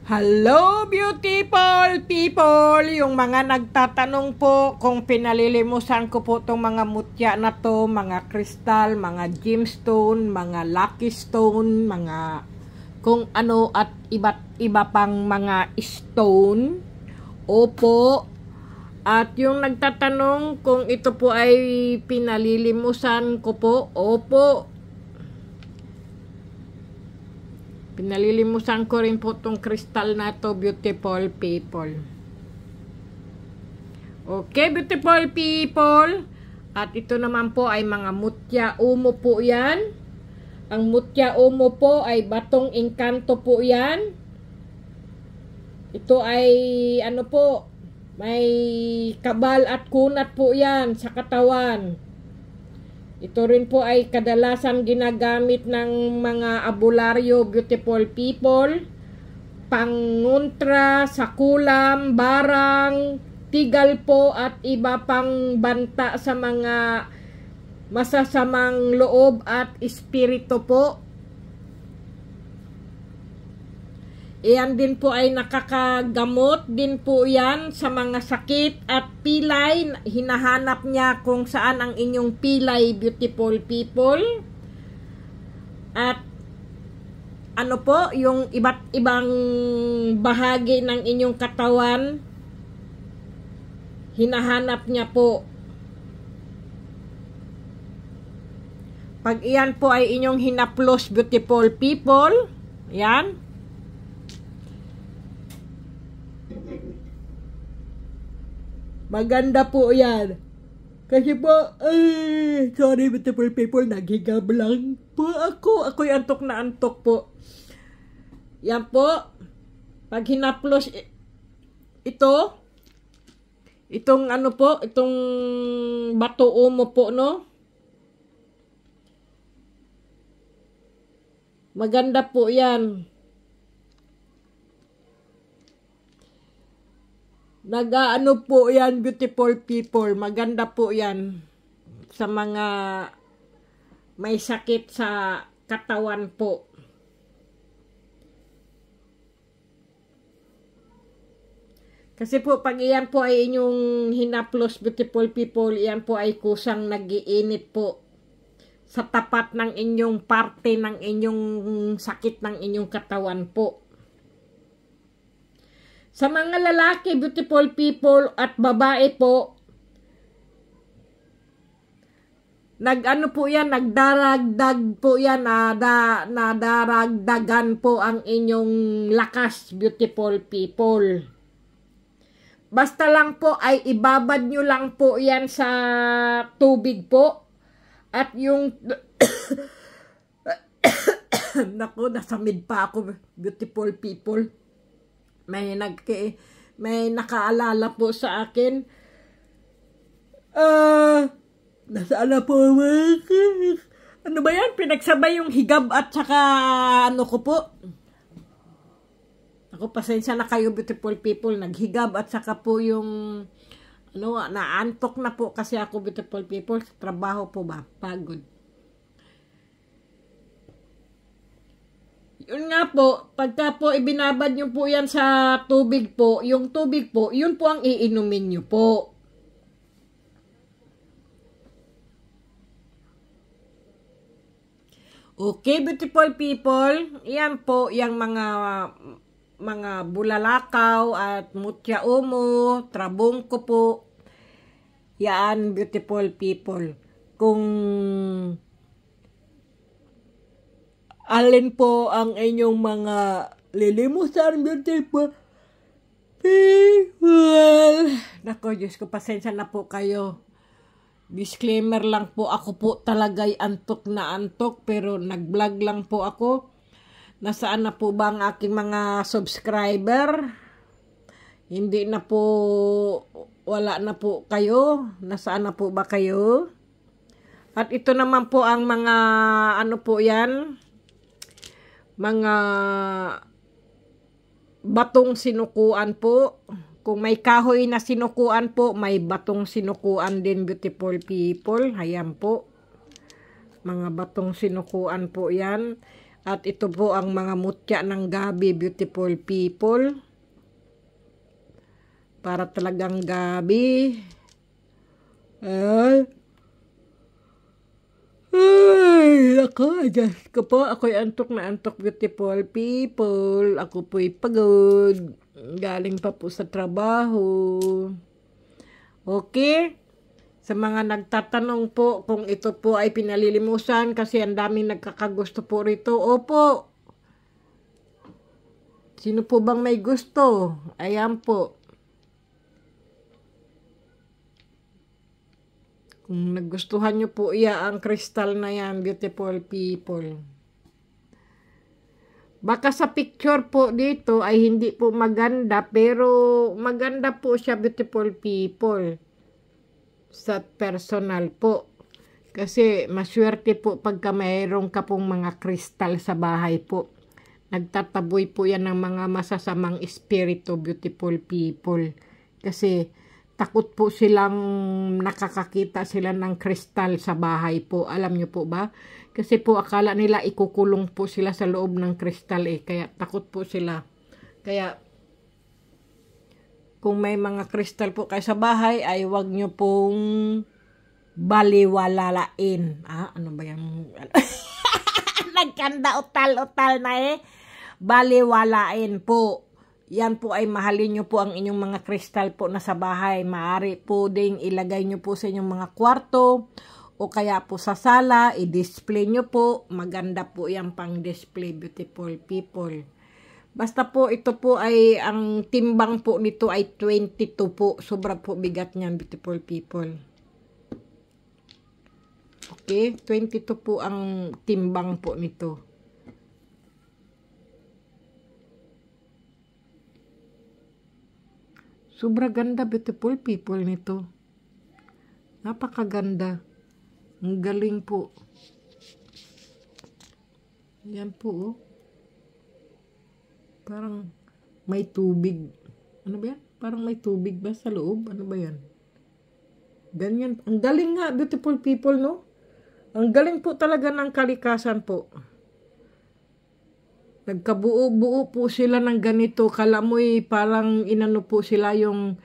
Hello beautiful people! Yung mga nagtatanong po kung pinalilimusan ko po itong mga mutya na to, mga kristal, mga gemstone, mga lucky stone, mga kung ano at iba't iba pang mga stone. Opo. At yung nagtatanong kung ito po ay pinalilimusan ko po, opo. Pinalilimusan ko rin po itong kristal na to, beautiful people. Okay, beautiful people. At ito naman po ay mga mutya umo po yan. Ang mutya umo po ay batong engkanto po yan. Ito ay ano po, may kabal at kunat po yan sa katawan. Ito rin po ay kadalasan ginagamit ng mga abularyo, beautiful people, panguntra, sakulam, barang, tigal po at iba pang banta sa mga masasamang loob at espiritu po. Iyan din po ay nakakagamot din po yan sa mga sakit at pilay. Hinahanap niya kung saan ang inyong pilay, beautiful people. At ano po, yung iba't ibang bahagi ng inyong katawan, hinahanap niya po. Pag iyan po ay inyong hinaplos, beautiful people, yan. Maganda po yan. Kasi po, sorry beautiful people, naghigab lang po ako. Ako'y antok na antok po. Yan po. Pag hinaplos itong ano po, itong bato umo po, no? Maganda po yan. Nagaano po yan, beautiful people. Maganda po yan sa mga may sakit sa katawan po. Kasi po pag iyan po ay inyong hinaplos, beautiful people, iyan po ay kusang nagiinit po sa tapat ng inyong parte ng inyong sakit ng inyong katawan po. Sa mga lalaki, beautiful people, at babae po, nag-ano po yan, nagdaragdag po yan, nadaragdagan po ang inyong lakas, beautiful people. Basta lang po ay ibabad nyo lang po yan sa tubig po. At yung, naku, nasamid pa ako, beautiful people. May nakaalala po sa akin. Nasaan na po? Ano ba yan? Pinagsabay yung higab at saka ano ko po. Ako, pasensya na kayo, beautiful people. Naghigab at saka po yung ano, naantok na po kasi ako, beautiful people. Sa trabaho po ba? Pagod. Yun nga po, pagka po ibinabad nyo po yan sa tubig po, yung tubig po, yun po ang iinumin nyo po. Okay, beautiful people, yan po, yung mga bulalakaw at mutya umo, trabungko po, yan, beautiful people. Kung alin po ang inyong mga lilimusan, beautiful people. Nako, Diyos ko, pasensya na po kayo. Disclaimer lang po, ako po talaga'y antok na antok, pero nag-vlog lang po ako. Nasaan na po ba ang aking mga subscriber? Hindi na po, wala na po kayo. Nasaan na po ba kayo? At ito naman po ang mga, ano po yan, mga batong sinukuan po. Kung may kahoy na sinukuan po, may batong sinukuan din, beautiful people. Ayan po. Mga batong sinukuan po yan. At ito po ang mga mutya ng gabi, beautiful people. Para talagang gabi. Ay, ako, Diyos ko po. Ako'y antok na antok, beautiful people. Ako po'y pagod. Galing pa po sa trabaho. Okay? Sa mga nagtatanong po kung ito po ay pinalilimusan kasi ang daming nagkakagusto po rito. Opo. Sino po bang may gusto? Ayan po. Kung nagustuhan nyo po ang kristal na yan, beautiful people. Baka sa picture po dito ay hindi po maganda, pero maganda po siya, beautiful people. Sa personal po. Kasi maswerte po pagka mayroong ka pong mga kristal sa bahay po. Nagtataboy po yan ng mga masasamang espiritu, beautiful people. Kasi takot po silang nakakakita sila ng kristal sa bahay po. Alam nyo po ba? Kasi po akala nila ikukulong po sila sa loob ng kristal Kaya takot po sila. Kaya kung may mga kristal po kayo sa bahay ay wag nyo pong baliwalalain. Ano ba yan? Nagkanda utal-utal na Baliwalain po. Yan po ay mahalin nyo po ang inyong mga kristal po na sa bahay. Maaari po ding ilagay nyo po sa inyong mga kwarto o kaya po sa sala, i-display nyo po. Maganda po yan pang display, beautiful people. Basta po ito po ay ang timbang po nito ay 22 po. Sobra po bigat niyan, beautiful people. Okay, 22 po ang timbang po nito. Sobra ganda, beautiful people nito. Napakaganda. Ang galing po. Yan po, Parang may tubig. Ano ba yan? Parang may tubig ba sa loob? Ano ba yan? Ganyan. Ang galing nga, beautiful people, no? Ang galing po talaga ng kalikasan po. Nagkabuo-buo po sila ng ganito. Kala mo'y parang inano po sila yung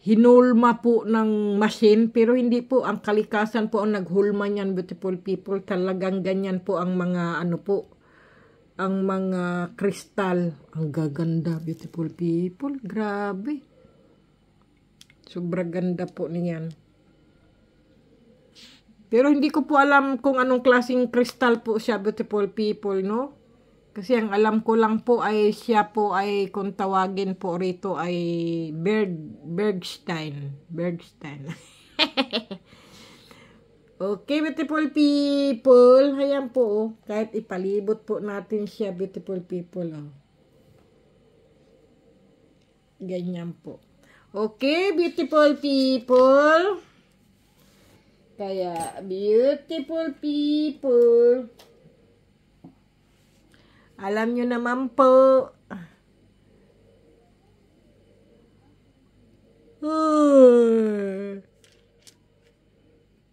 hinulma po ng machine. Pero hindi po. Ang kalikasan po ang naghulma niyan, beautiful people. Talagang ganyan po ang mga ano po. Ang mga kristal. Ang gaganda, beautiful people. Grabe. Sobrang ganda po niyan. Pero hindi ko po alam kung anong klaseng kristal po siya, beautiful people, no? Kasi ang alam ko lang po ay siya po ay kung tawagin po rito ay Bergstein. Okay, beautiful people. Ayan po, kahit ipalibot po natin siya, beautiful people. Ganyan po. Okay, beautiful people. Kaya, beautiful people. Alam nyo naman po.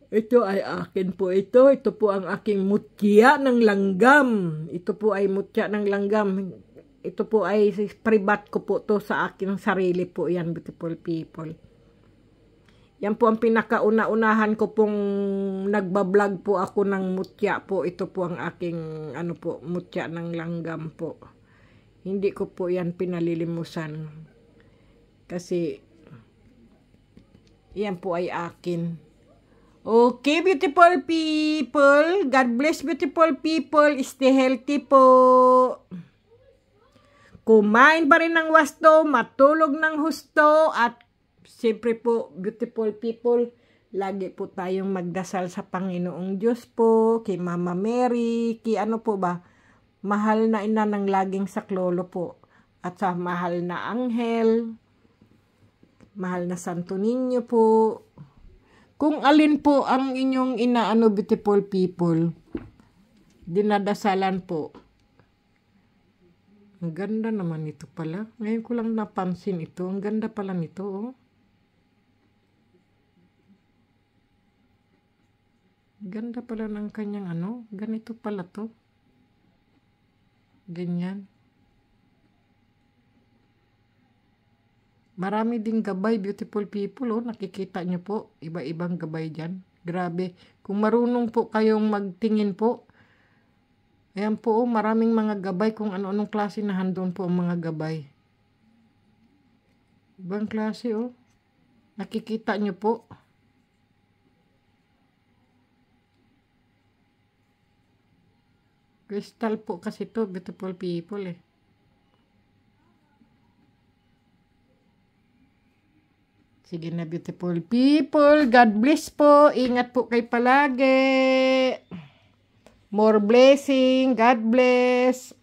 Ito ay akin po ito. Ito po ang aking mutya ng langgam. Ito po ay mutya ng langgam. Ito po ay privat ko po to sa aking sarili po yan, beautiful people. Yan po ang pinakauna-unahan ko pong nagbablog po ako ng mutya po. Ito po ang aking ano po, mutya ng langgam po. Hindi ko po yan pinalilimusan. Kasi yan po ay akin. Okay, beautiful people. God bless, beautiful people. Stay healthy po. Kumain pa rin ng wasto, matulog ng husto, at siyempre po, beautiful people, lagi po tayong magdasal sa Panginoong Diyos po, kay Mama Mary, kay ano po ba, mahal na ina ng laging saklolo po, at sa mahal na anghel, mahal na Santo Niño po. Kung alin po ang inyong inaano, beautiful people, dinadasalan po. Ang ganda naman ito pala. Ngayon ko lang napansin ito. Ang ganda pala nito, oh. Ganda pala ng kanyang ano. Ganito pala to. Ganyan. Marami ding gabay, beautiful people, oh. Nakikita nyo po, iba-ibang gabay dyan. Grabe. Kung marunong po kayong magtingin po, ayan po, oh, maraming mga gabay, kung ano-anong klase na handon po ang mga gabay. Ibang klase, oh. Nakikita nyo po. Crystal po kasi to, beautiful people, eh. Sige na, beautiful people. God bless po. Ingat po kayo palagi. More blessing. God bless.